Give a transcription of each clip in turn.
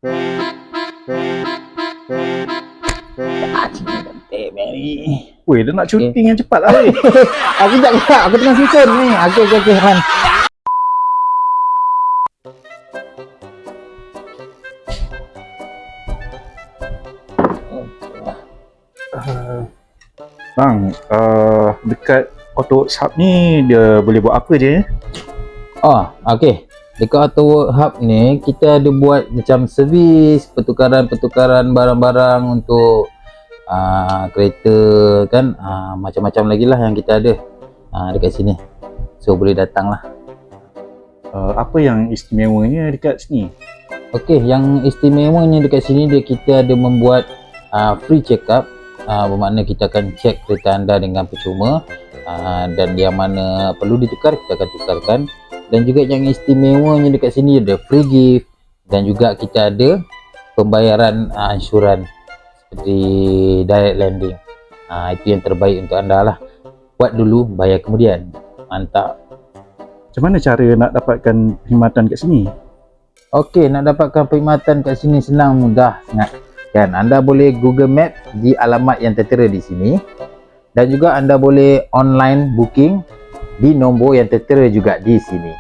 Weh, dia nak syuting yang cepat lah. Aku tak gerak, aku tengah susun ni. Okey, Han. Bang, dekat Auto Workshop ni dia boleh buat apa je? Okey. Dekat Auto Workshop ni kita ada buat macam servis, pertukaran barang-barang untuk kereta kan, macam-macam lagi lah yang kita ada dekat sini. So boleh datang lah. Apa yang istimewanya dekat sini? Okey, yang istimewanya dekat sini kita ada membuat free check up. Bermakna kita akan cek kereta anda dengan percuma, dan yang mana perlu ditukar kita akan tukarkan. Dan juga yang istimewanya dekat sini ada free gift, dan juga kita ada pembayaran ansuran seperti direct lending. Itu yang terbaik untuk anda lah. Buat dulu, bayar kemudian. Mantap. Macam mana cara nak dapatkan perkhidmatan kat sini? Okey, nak dapatkan perkhidmatan kat sini senang, mudah sangat. Kan, anda boleh Google Map di alamat yang tertera di sini, dan juga anda boleh online booking di nombor yang tertera juga di sini.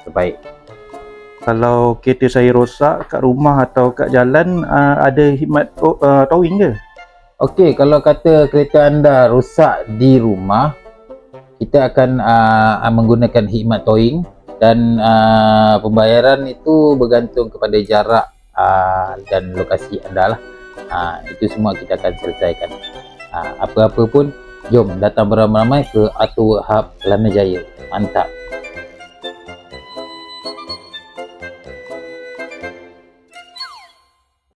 Terbaik. Kalau kereta saya rosak kat rumah atau kat jalan, ada khidmat towing ke? Okey, kalau kata kereta anda rosak di rumah, kita akan menggunakan khidmat towing, dan pembayaran itu bergantung kepada jarak dan lokasi anda lah. Itu semua kita akan selesaikan. Apa-apa pun, jom datang beramai-ramai ke Auto Workshop Kelana Jaya. Mantap.